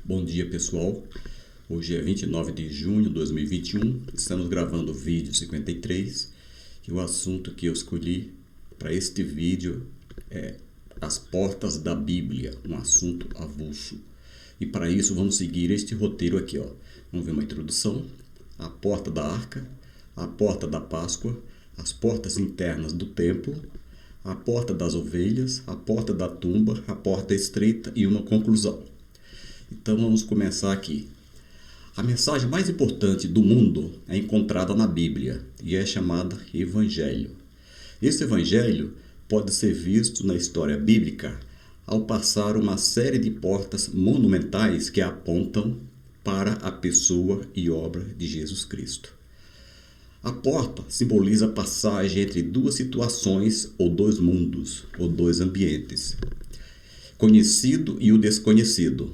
Bom dia, pessoal. Hoje é 29 de junho de 2021. Estamos gravando o vídeo 53 e o assunto que eu escolhi para este vídeo é as portas da Bíblia, um assunto avulso. E para isso vamos seguir este roteiro aqui, ó. Vamos ver uma introdução, a porta da arca, a porta da Páscoa, as portas internas do templo, a porta das ovelhas, a porta da tumba, a porta estreita e uma conclusão. Então vamos começar aqui. A mensagem mais importante do mundo é encontrada na Bíblia e é chamada Evangelho. Esse Evangelho pode ser visto na história bíblica ao passar uma série de portas monumentais que apontam para a pessoa e obra de Jesus Cristo. A porta simboliza a passagem entre duas situações ou dois mundos, ou dois ambientes, conhecido e o desconhecido.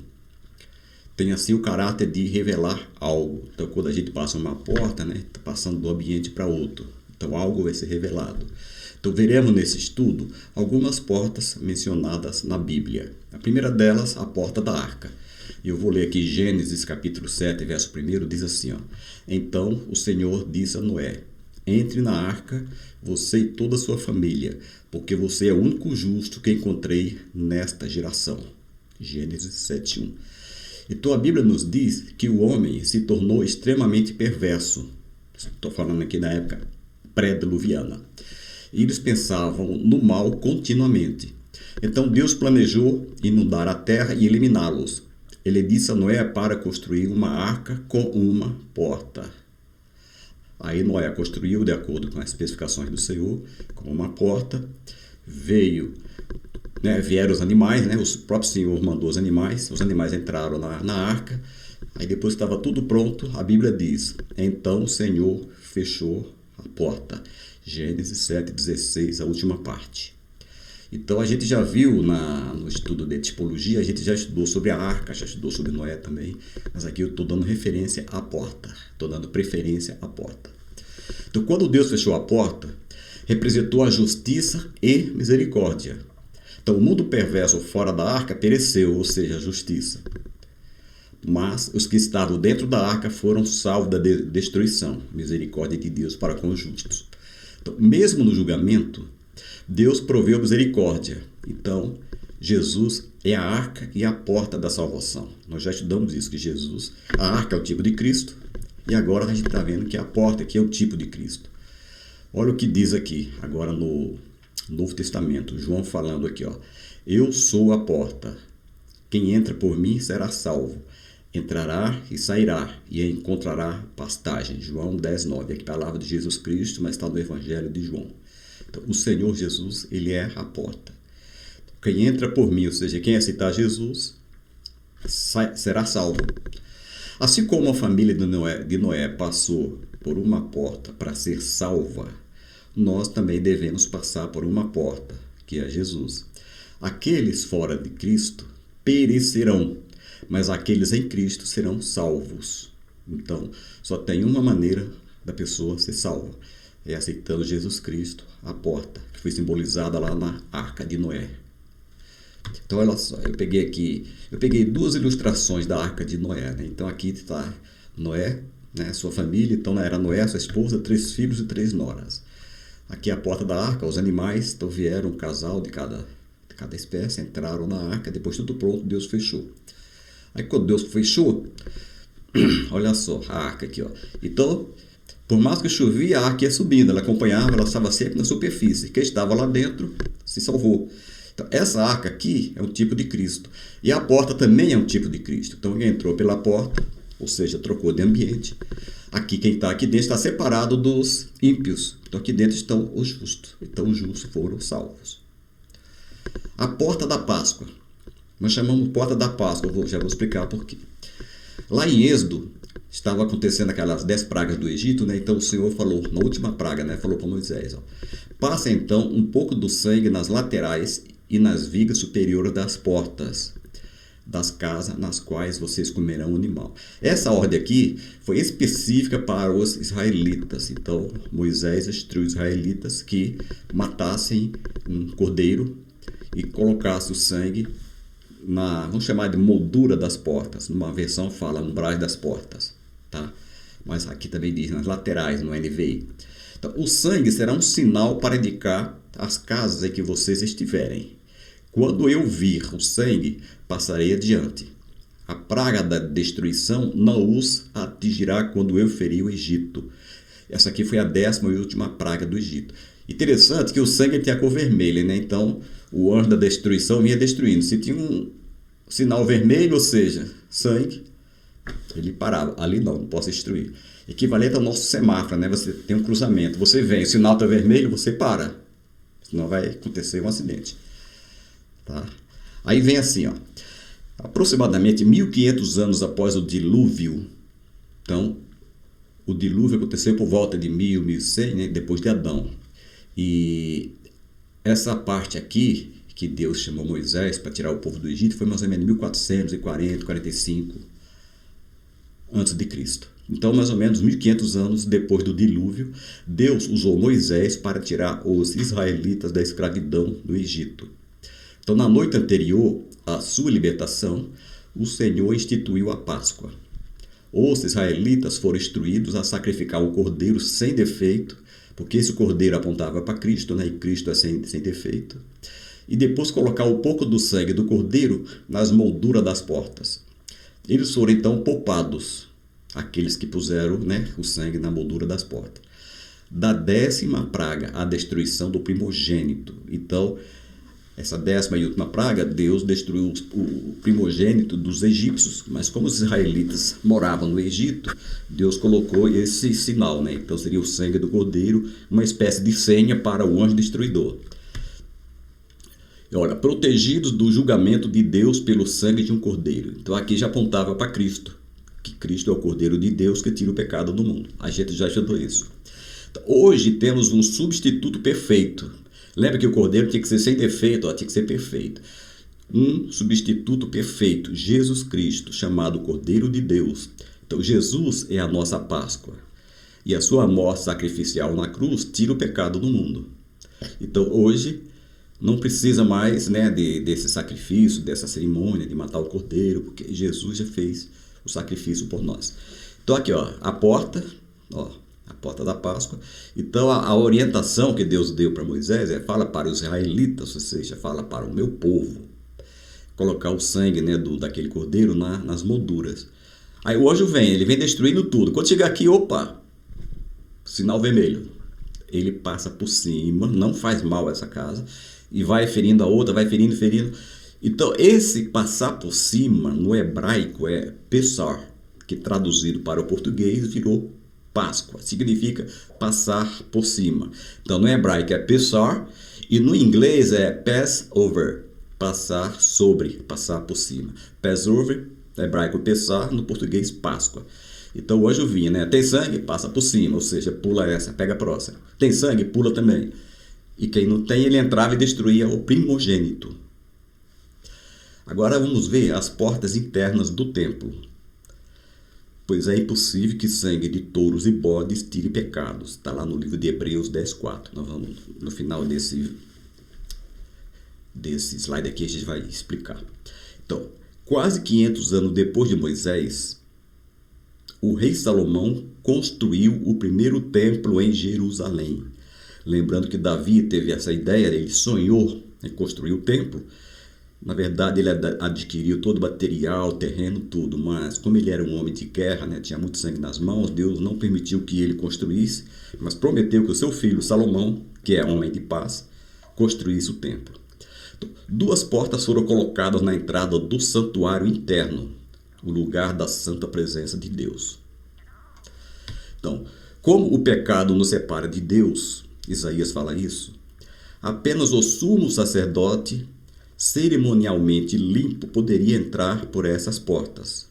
Tem assim o caráter de revelar algo. Então, quando a gente passa uma porta, está passando de um ambiente para outro. Então, algo vai ser revelado. Então, veremos nesse estudo algumas portas mencionadas na Bíblia. A primeira delas, a porta da arca. Eu vou ler aqui Gênesis capítulo 7, verso 1, diz assim, ó. Então o Senhor disse a Noé: entre na arca, você e toda a sua família, porque você é o único justo que encontrei nesta geração. Gênesis 7:1. Então a Bíblia nos diz que o homem se tornou extremamente perverso. Estou falando aqui da época pré-diluviana. Eles pensavam no mal continuamente. Então Deus planejou inundar a terra e eliminá-los. Ele disse a Noé para construir uma arca com uma porta. Aí Noé construiu de acordo com as especificações do Senhor, com uma porta. Vieram os animais, o próprio Senhor mandou os animais entraram na arca. Aí depois que estava tudo pronto, a Bíblia diz: então o Senhor fechou a porta. Gênesis 7:16, a última parte. Então a gente já viu no estudo de tipologia, a gente já estudou sobre a arca, já estudou sobre Noé também, mas aqui eu estou dando referência à porta, estou dando preferência à porta. Então quando Deus fechou a porta, representou a justiça e misericórdia. Então o mundo perverso fora da arca pereceu, ou seja, a justiça. Mas os que estavam dentro da arca foram salvos da destruição, misericórdia de Deus para com os justos. Então, mesmo no julgamento, Deus proveu misericórdia. Então, Jesus é a arca e a porta da salvação. Nós já estudamos isso, que Jesus, a arca é o tipo de Cristo, e agora a gente está vendo que a porta aqui é o tipo de Cristo. Olha o que diz aqui, agora no Novo Testamento, João falando aqui, ó. Eu sou a porta. Quem entra por mim será salvo. Entrará e sairá e encontrará pastagem. João 10:9. Aqui a palavra de Jesus Cristo, mas está no Evangelho de João. Então, o Senhor Jesus, ele é a porta. Quem entra por mim, ou seja, quem aceitar Jesus, será salvo. Assim como a família de Noé passou por uma porta para ser salva, nós também devemos passar por uma porta, que é Jesus. Aqueles fora de Cristo perecerão, mas aqueles em Cristo serão salvos. Então, só tem uma maneira da pessoa ser salva. É aceitando Jesus Cristo, a porta, que foi simbolizada lá na arca de Noé. Então, olha só, eu peguei duas ilustrações da arca de Noé. Então, aqui está Noé, sua família. Então, era Noé, sua esposa, 3 filhos e 3 noras. Aqui a porta da arca, os animais. Então, vieram um casal de cada espécie, entraram na arca. Depois, tudo pronto, Deus fechou. Aí, quando Deus fechou, olha só, a arca aqui, ó. Então, por mais que chovia, a arca ia subindo, ela acompanhava, ela estava sempre na superfície. Quem estava lá dentro se salvou. Então, essa arca aqui é um tipo de Cristo. E a porta também é um tipo de Cristo. Então, quem entrou pela porta, ou seja, trocou de ambiente. Aqui, quem está aqui dentro está separado dos ímpios. Então, aqui dentro estão os justos. Então, os justos foram salvos. A porta da Páscoa. Nós chamamos porta da Páscoa, já vou explicar por quê. Lá em Êxodo, estava acontecendo aquelas 10 pragas do Egito, Então o Senhor falou, na última praga, falou para Moisés, passa então um pouco do sangue nas laterais e nas vigas superiores das portas das casas nas quais vocês comerão o animal. Essa ordem aqui foi específica para os israelitas. Então Moisés instruiu os israelitas que matassem um cordeiro e colocassem o sangue vamos chamar de moldura das portas. Numa versão fala umbrais das portas, tá? Mas aqui também diz nas laterais, no NVI. Então, o sangue será um sinal para indicar as casas em que vocês estiverem. Quando eu vir o sangue, passarei adiante. A praga da destruição não os atingirá quando eu ferir o Egito. Essa aqui foi a 10ª e última praga do Egito. Interessante que o sangue tem a cor vermelha, né? Então, o anjo da destruição vinha destruindo. Se tinha um sinal vermelho, ou seja, sangue, ele parava. Ali não posso destruir. Equivalente ao nosso semáforo, né? Você tem um cruzamento. Você vem, o sinal está vermelho, você para. Senão vai acontecer um acidente. Tá? Aí vem assim, ó. Aproximadamente 1500 anos após o dilúvio. Então, o dilúvio aconteceu por volta de 1000, 1100, né? Depois de Adão. E essa parte aqui, que Deus chamou Moisés para tirar o povo do Egito, foi mais ou menos 1440, 45 antes de Cristo. Então, mais ou menos 1500 anos depois do dilúvio, Deus usou Moisés para tirar os israelitas da escravidão do Egito. Então, na noite anterior à sua libertação, o Senhor instituiu a Páscoa. Os israelitas foram instruídos a sacrificar um cordeiro sem defeito, porque esse cordeiro apontava para Cristo, né? E Cristo é sem defeito. E depois colocar um pouco do sangue do cordeiro nas molduras das portas. Eles foram então poupados, aqueles que puseram, né, o sangue na moldura das portas. Da 10ª praga, a destruição do primogênito. Então, essa 10ª e última praga, Deus destruiu o primogênito dos egípcios, mas como os israelitas moravam no Egito, Deus colocou esse sinal, né? Então seria o sangue do cordeiro, uma espécie de senha para o anjo destruidor. Olha, protegidos do julgamento de Deus pelo sangue de um cordeiro. Então aqui já apontava para Cristo, que Cristo é o cordeiro de Deus que tira o pecado do mundo. A gente já estudou isso. Então, hoje temos um substituto perfeito. Lembra que o cordeiro tinha que ser sem defeito, tinha que ser perfeito. Um substituto perfeito, Jesus Cristo, chamado Cordeiro de Deus. Então Jesus é a nossa Páscoa. E a sua morte sacrificial na cruz tira o pecado do mundo. Então hoje não precisa mais, né, desse sacrifício, dessa cerimônia de matar o cordeiro, porque Jesus já fez o sacrifício por nós. Então aqui, ó, a porta da Páscoa. Então a orientação que Deus deu para Moisés fala para os israelitas, ou seja, fala para o meu povo, colocar o sangue, né, daquele cordeiro nas molduras. Aí o anjo vem, ele vem destruindo tudo. Quando chegar aqui, opa, sinal vermelho. Ele passa por cima, não faz mal a essa casa, e vai ferindo a outra, vai ferindo. Então, esse passar por cima, no hebraico, é Pessar, que traduzido para o português virou Páscoa. Significa passar por cima. Então, no hebraico é Pessar, e no inglês é Passover, passar sobre, passar por cima. Passover, no hebraico Pessar, no português Páscoa. Então, o anjo vinha, né? Tem sangue? Passa por cima, ou seja, pula essa, pega a próxima. Tem sangue? Pula também. E quem não tem, ele entrava e destruía o primogênito. Agora vamos ver as portas internas do templo. Pois é impossível que sangue de touros e bodes tire pecados. Está lá no livro de Hebreus 10:4. Nós vamos, no final desse slide aqui, a gente vai explicar. Então, quase 500 anos depois de Moisés, o rei Salomão construiu o primeiro templo em Jerusalém. Lembrando que Davi teve essa ideia, ele sonhou em construir o templo. Na verdade, ele adquiriu todo o material, terreno, tudo. Mas como ele era um homem de guerra, né, tinha muito sangue nas mãos, Deus não permitiu que ele construísse, mas prometeu que o seu filho Salomão, que é homem de paz, construísse o templo. Então, 2 portas foram colocadas na entrada do santuário interno, o lugar da santa presença de Deus. Então, como o pecado nos separa de Deus, Isaías fala isso, apenas o sumo sacerdote, cerimonialmente limpo, poderia entrar por essas portas.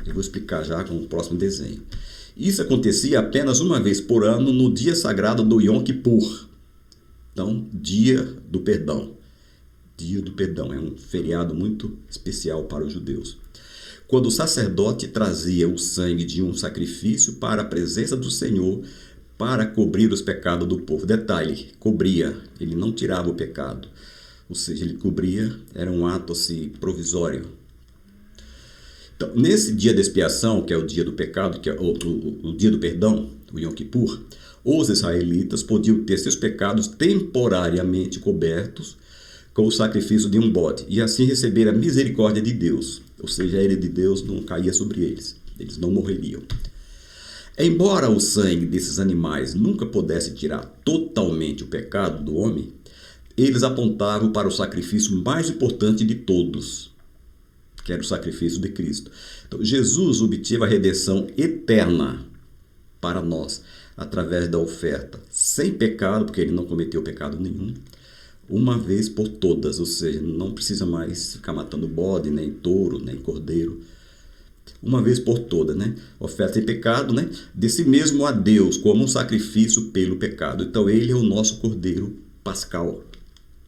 Eu vou explicar já com o próximo desenho. Isso acontecia apenas uma vez por ano, no dia sagrado do Yom Kippur. Então, dia do perdão. Dia do perdão é um feriado muito especial para os judeus. Quando o sacerdote trazia o sangue de um sacrifício para a presença do Senhor, para cobrir os pecados do povo. Detalhe, cobria, ele não tirava o pecado. ou seja, ele cobria, era um ato assim, provisório. Então, nesse dia da expiação, que é o dia do pecado, que é o dia do perdão, o Yom Kippur, os israelitas podiam ter seus pecados temporariamente cobertos com o sacrifício de um bode e assim receber a misericórdia de Deus, ou seja, a ira de Deus não caía sobre eles não morreriam. Embora o sangue desses animais nunca pudesse tirar totalmente o pecado do homem, eles apontavam para o sacrifício mais importante de todos, que era o sacrifício de Cristo. Então, Jesus obteve a redenção eterna para nós, através da oferta, sem pecado, porque ele não cometeu pecado nenhum, uma vez por todas, ou seja, não precisa mais ficar matando bode, nem touro, nem cordeiro, uma vez por todas, né? Oferta sem pecado, né? De si mesmo a Deus, como um sacrifício pelo pecado. Então, ele é o nosso cordeiro pascal,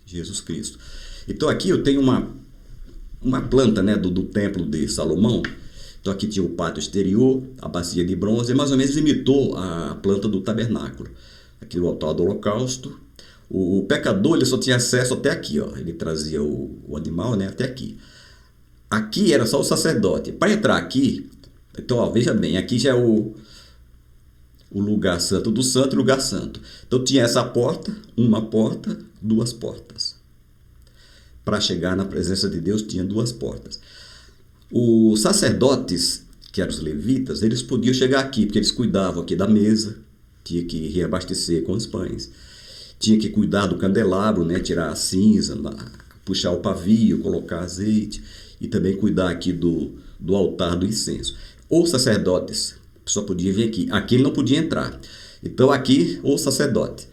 Jesus Cristo. Então, aqui eu tenho uma planta, né, do templo de Salomão. Então, aqui tinha o pátio exterior, a bacia de bronze, mais ou menos imitou a planta do tabernáculo. Aqui o altar do holocausto. O pecador ele só tinha acesso até aqui, ó. Ele trazia o animal, né, até aqui. Aqui era só o sacerdote. Para entrar aqui, então, ó, veja bem, aqui já é o lugar santo do santo e lugar santo. Então, tinha essa porta, uma porta, duas portas. Para chegar na presença de Deus, tinha duas portas. Os sacerdotes, que eram os levitas, eles podiam chegar aqui, porque eles cuidavam aqui da mesa, tinha que reabastecer com os pães, tinha que cuidar do candelabro, né, tirar a cinza, puxar o pavio, colocar azeite, e também cuidar aqui do altar do incenso. Os sacerdotes só podiam vir aqui. Aqui ele não podia entrar. Então aqui o sacerdote.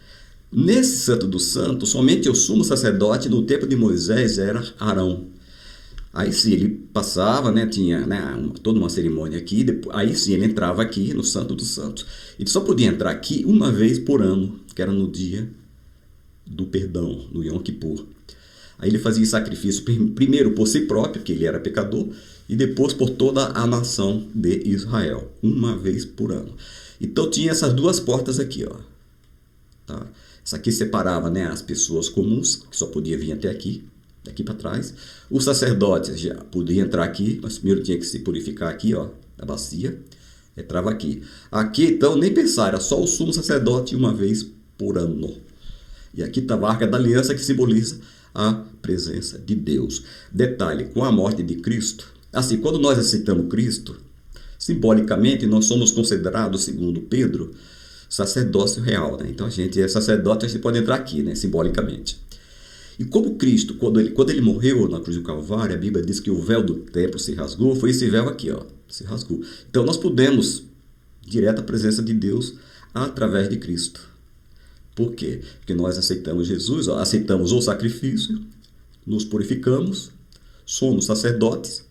Nesse Santo dos Santos, somente o sumo sacerdote no tempo de Moisés era Arão. Aí sim ele passava, né, tinha, né, toda uma cerimônia aqui, depois, aí sim ele entrava aqui no Santo dos Santos. Ele só podia entrar aqui uma vez por ano, que era no dia do perdão, no Yom Kippur. Aí ele fazia sacrifício primeiro por si próprio, que ele era pecador, e depois por toda a nação de Israel, uma vez por ano. Então tinha essas duas portas aqui, ó. Tá? Essa aqui separava, né, as pessoas comuns, que só podia vir até aqui, daqui para trás. Os sacerdotes já podiam entrar aqui, mas primeiro tinha que se purificar aqui, ó, a bacia, entrava aqui. Aqui, então, nem pensar, era só o sumo sacerdote uma vez por ano. E aqui estava a Arca da Aliança, que simboliza a presença de Deus. Detalhe, com a morte de Cristo, assim, quando nós aceitamos Cristo, simbolicamente nós somos considerados, segundo Pedro, sacerdócio real, né? Então a gente é sacerdote, a gente pode entrar aqui, né, simbolicamente. E como Cristo, quando ele morreu na cruz do Calvário, a Bíblia diz que o véu do templo se rasgou, foi esse véu aqui, ó, se rasgou. Então nós podemos direto à presença de Deus através de Cristo. Por quê? Porque nós aceitamos Jesus, ó, aceitamos o sacrifício, nos purificamos, somos sacerdotes.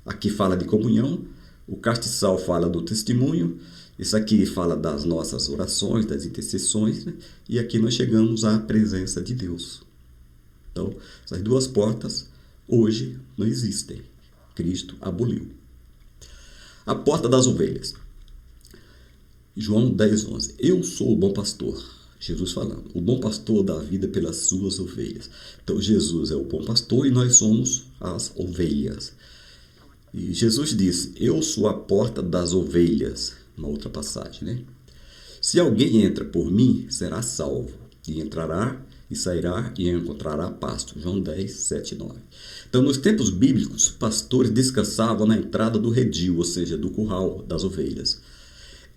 Aqui fala de comunhão, o castiçal fala do testemunho, isso aqui fala das nossas orações, das intercessões, né? E aqui nós chegamos à presença de Deus. Então, essas duas portas hoje não existem. Cristo aboliu. A porta das ovelhas. João 10:11. Eu sou o bom pastor. Jesus falando. O bom pastor dá a vida pelas suas ovelhas. Então, Jesus é o bom pastor e nós somos as ovelhas. E Jesus disse, eu sou a porta das ovelhas. Uma outra passagem, né? Se alguém entra por mim, será salvo. E entrará e sairá e encontrará pasto. João 10, 7 e 9. Então, nos tempos bíblicos, pastores descansavam na entrada do redil, ou seja, do curral das ovelhas.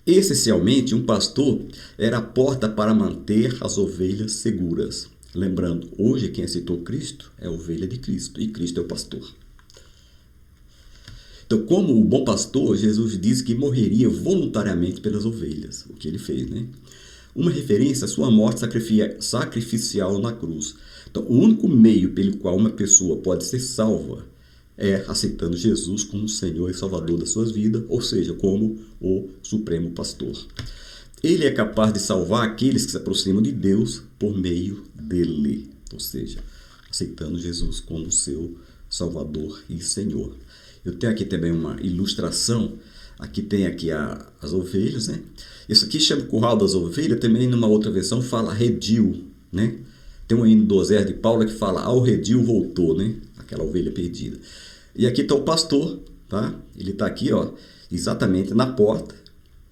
Essencialmente, um pastor era a porta para manter as ovelhas seguras. Lembrando, hoje quem aceitou Cristo é a ovelha de Cristo e Cristo é o pastor. Então, como o bom pastor, Jesus disse que morreria voluntariamente pelas ovelhas, o que ele fez, né? Uma referência à sua morte sacrificial na cruz. Então, o único meio pelo qual uma pessoa pode ser salva é aceitando Jesus como Senhor e Salvador das suas vidas, ou seja, como o Supremo Pastor. Ele é capaz de salvar aqueles que se aproximam de Deus por meio dele, ou seja, aceitando Jesus como seu Salvador e Senhor. Eu tenho aqui também uma ilustração, aqui tem aqui as ovelhas, né? Isso aqui chama curral das ovelhas, também numa outra versão fala redil, né? Tem um hino do Osés de Paula que fala: ao redil voltou, né? Aquela ovelha perdida. E aqui está o pastor, tá? Ele está aqui, ó, exatamente na porta.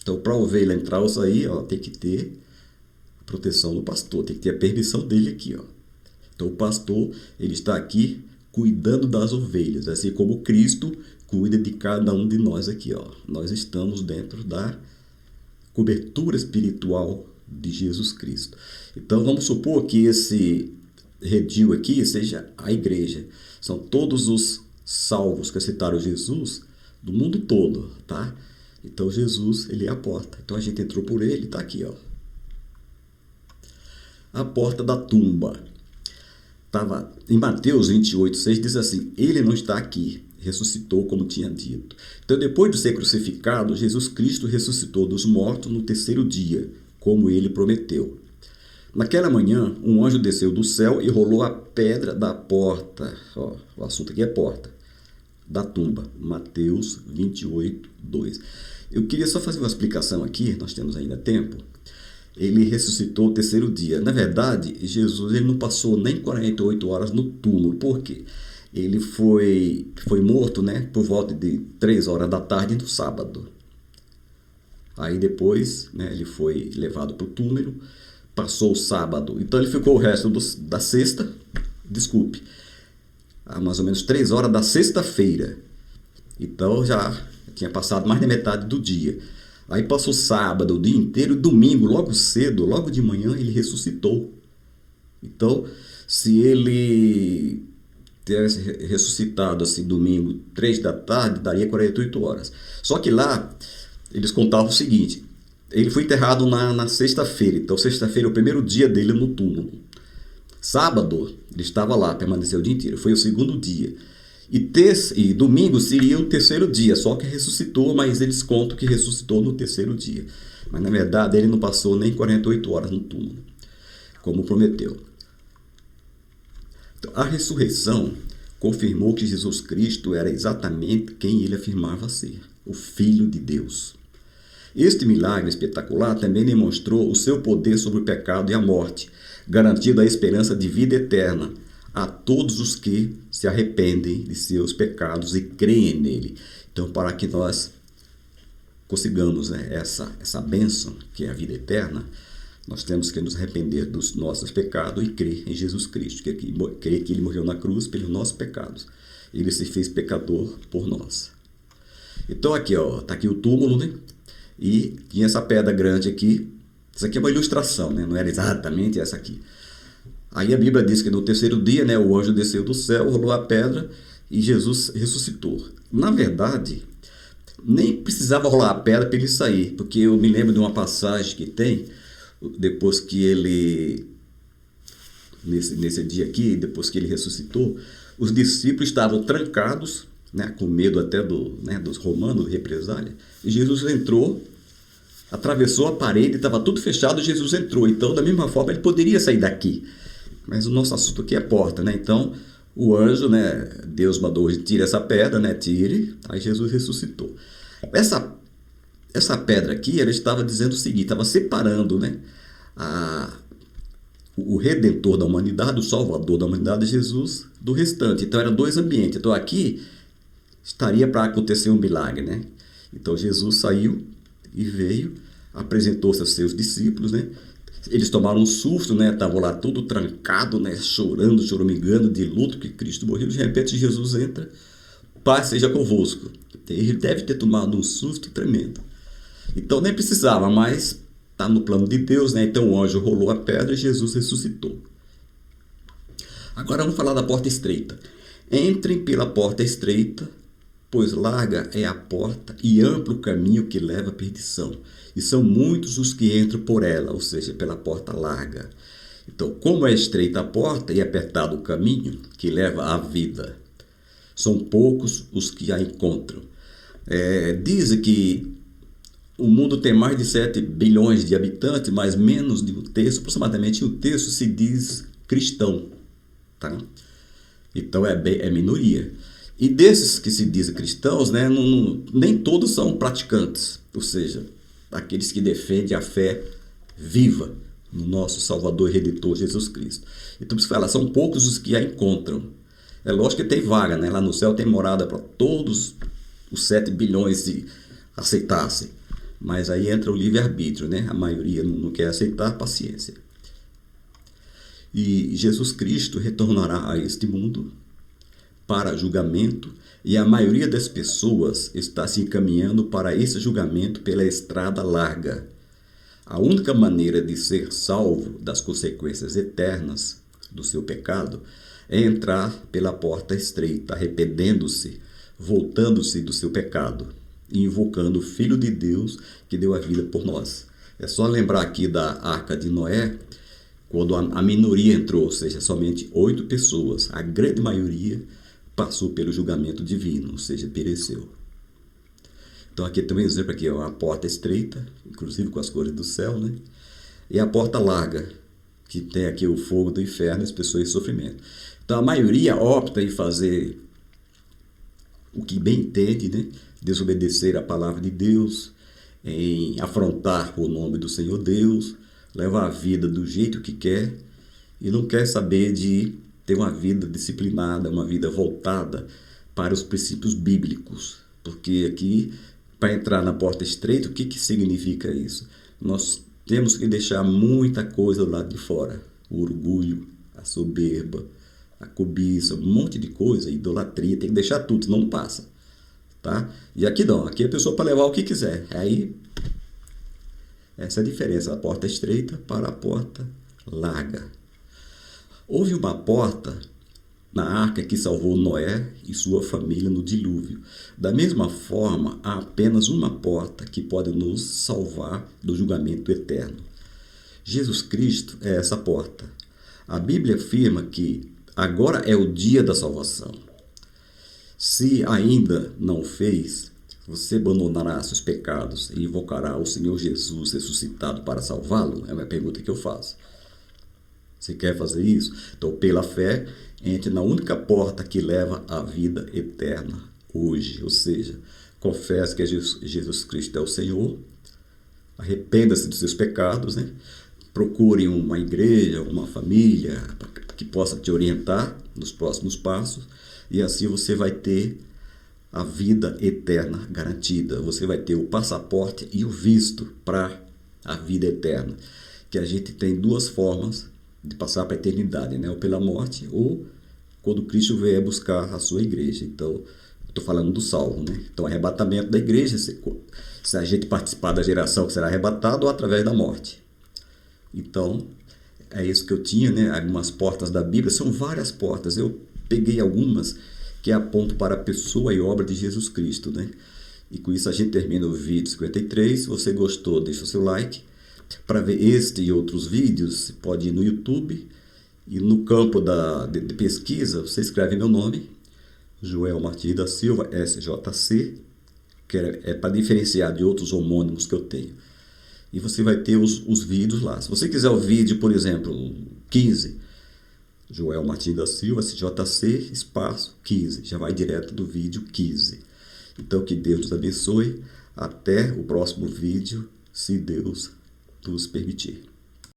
Então, para a ovelha entrar ou sair, ó, tem que ter a proteção do pastor, tem que ter a permissão dele aqui, ó. Então, o pastor, ele está aqui cuidando das ovelhas, assim como Cristo cuida de cada um de nós aqui, ó. Nós estamos dentro da cobertura espiritual de Jesus Cristo. Então, vamos supor que esse redil aqui seja a igreja. São todos os salvos que aceitaram Jesus do mundo todo, tá? Então, Jesus, ele é a porta. Então, a gente entrou por ele, tá aqui, ó. A porta da tumba. Tava em Mateus 28:6 diz assim: ele não está aqui, ressuscitou como tinha dito. Então, depois de ser crucificado, Jesus Cristo ressuscitou dos mortos no terceiro dia, como ele prometeu. Naquela manhã, um anjo desceu do céu e rolou a pedra da porta. Ó, o assunto aqui é porta da tumba. Mateus 28:2. Eu queria só fazer uma explicação aqui, nós temos ainda tempo. Ele ressuscitou o terceiro dia. Na verdade, Jesus ele não passou nem 48 horas no túmulo. Por quê? Ele foi morto, né, por volta de 3 horas da tarde no sábado. Aí depois, né, ele foi levado para o túmulo, passou o sábado. Então ele ficou o resto da sexta, mais ou menos 3 horas da sexta-feira. Então já tinha passado mais da metade do dia. Aí passou sábado, o dia inteiro, domingo, logo cedo, logo de manhã, ele ressuscitou. Então, se ele tivesse ressuscitado assim domingo, 3 da tarde, daria 48 horas. Só que lá, eles contavam o seguinte: ele foi enterrado na sexta-feira. Então, sexta-feira é o primeiro dia dele no túmulo. Sábado, ele estava lá, permaneceu o dia inteiro. Foi o segundo dia. E domingo seria o terceiro dia, só que ressuscitou, mas eles contam que ressuscitou no terceiro dia. Mas, na verdade, ele não passou nem 48 horas no túmulo, como prometeu. Então, a ressurreição confirmou que Jesus Cristo era exatamente quem ele afirmava ser, o Filho de Deus. Este milagre espetacular também demonstrou o seu poder sobre o pecado e a morte, garantindo a esperança de vida eterna a todos os que se arrependem de seus pecados e creem nele. Então, para que nós consigamos, né, essa bênção, que é a vida eterna, nós temos que nos arrepender dos nossos pecados e crer em Jesus Cristo, crer que ele morreu na cruz pelos nossos pecados. Ele se fez pecador por nós. Então, aqui, ó, tá aqui o túmulo, né? E tinha essa pedra grande aqui. Isso aqui é uma ilustração, né? Não era exatamente essa aqui. Aí a Bíblia diz que no terceiro dia, né, o anjo desceu do céu, rolou a pedra e Jesus ressuscitou. Na verdade, nem precisava rolar a pedra para ele sair, porque eu me lembro de uma passagem que tem, depois que ele, nesse dia aqui, depois que ele ressuscitou, os discípulos estavam trancados, né, com medo até dos romanos, represália, e Jesus entrou, atravessou a parede, estava tudo fechado, Jesus entrou. Então, da mesma forma, ele poderia sair daqui. Mas o nosso assunto aqui é porta, né? Então, o anjo, né? Deus mandou, tire essa pedra, né? Tire. Aí Jesus ressuscitou. Essa pedra aqui, ela estava dizendo o seguinte, estava separando, né? O Redentor da humanidade, o Salvador da humanidade, Jesus, do restante. Então, eram 2 ambientes. Então, aqui estaria para acontecer um milagre, né? Então, Jesus saiu e veio, apresentou-se aos seus discípulos, né? Eles tomaram um susto, né? Estavam lá tudo trancado, né? Chorando, choramingando de luto que Cristo morreu. De repente Jesus entra, paz seja convosco. Ele deve ter tomado um susto tremendo. Então nem precisava, mas está no plano de Deus, né? Então o anjo rolou a pedra e Jesus ressuscitou. Agora vamos falar da porta estreita. Entrem pela porta estreita, pois larga é a porta e amplo o caminho que leva à perdição. E são muitos os que entram por ela, ou seja, pela porta larga. Então, como é estreita a porta e apertado o caminho que leva à vida, são poucos os que a encontram. Dizem que o mundo tem mais de 7 bilhões de habitantes, mas menos de um terço, aproximadamente um terço, se diz cristão. Tá? Então, é minoria. E desses que se dizem cristãos, né, nem todos são praticantes, ou seja, aqueles que defendem a fé viva, no nosso Salvador e Redentor Jesus Cristo. Então, você fala, são poucos os que a encontram. É lógico que tem vaga, né? Lá no céu tem morada para todos os 7 bilhões se aceitassem. Mas aí entra o livre-arbítrio, né? A maioria não quer aceitar, paciência. E Jesus Cristo retornará a este mundo para julgamento, e a maioria das pessoas está se encaminhando para esse julgamento pela estrada larga. A única maneira de ser salvo das consequências eternas do seu pecado é entrar pela porta estreita, arrependendo-se, voltando-se do seu pecado e invocando o Filho de Deus que deu a vida por nós. É só lembrar aqui da Arca de Noé, quando a minoria entrou, ou seja, somente 8 pessoas, a grande maioria passou pelo julgamento divino, ou seja, pereceu. Então aqui tem um exemplo aqui, ó, a porta estreita, inclusive com as cores do céu, né? E a porta larga, que tem aqui o fogo do inferno e as pessoas em sofrimento. Então a maioria opta em fazer o que bem entende, né? Desobedecer a palavra de Deus, em afrontar o nome do Senhor Deus, levar a vida do jeito que quer e não quer saber de ter uma vida disciplinada, uma vida voltada para os princípios bíblicos. Porque aqui, para entrar na porta estreita, o que significa isso? Nós temos que deixar muita coisa do lado de fora. O orgulho, a soberba, a cobiça, um monte de coisa, a idolatria, tem que deixar tudo, senão não passa. Tá? E aqui não, aqui a pessoa para levar o que quiser. Aí, essa é a diferença, a porta estreita para a porta larga. Houve uma porta na arca que salvou Noé e sua família no dilúvio. Da mesma forma, há apenas uma porta que pode nos salvar do julgamento eterno. Jesus Cristo é essa porta. A Bíblia afirma que agora é o dia da salvação. Se ainda não o fez, você abandonará seus pecados e invocará o Senhor Jesus ressuscitado para salvá-lo? É uma pergunta que eu faço. Você quer fazer isso? Então, pela fé, entre na única porta que leva à vida eterna hoje. Ou seja, confesse que Jesus Cristo é o Senhor, arrependa-se dos seus pecados, né? Procure uma igreja, uma família que possa te orientar nos próximos passos e assim você vai ter a vida eterna garantida. Você vai ter o passaporte e o visto para a vida eterna. Que a gente tem 2 formas de passar para a eternidade, né? Ou pela morte, ou quando Cristo vier buscar a sua igreja. Então, estou falando do salvo, né? Então, arrebatamento da igreja, se a gente participar da geração que será arrebatada, ou através da morte. Então, é isso que eu tinha, né? Algumas portas da Bíblia, são várias portas. Eu peguei algumas que apontam para a pessoa e obra de Jesus Cristo, né? E com isso a gente termina o vídeo 53. Se você gostou, deixa o seu like. Para ver este e outros vídeos, pode ir no YouTube e no campo de pesquisa, você escreve meu nome, Joel Martins da Silva, SJC, que é para diferenciar de outros homônimos que eu tenho. E você vai ter os vídeos lá. Se você quiser o vídeo, por exemplo, 15, Joel Martins da Silva, SJC, espaço 15, já vai direto do vídeo 15. Então, que Deus nos abençoe. Até o próximo vídeo, se Deus nos permitir.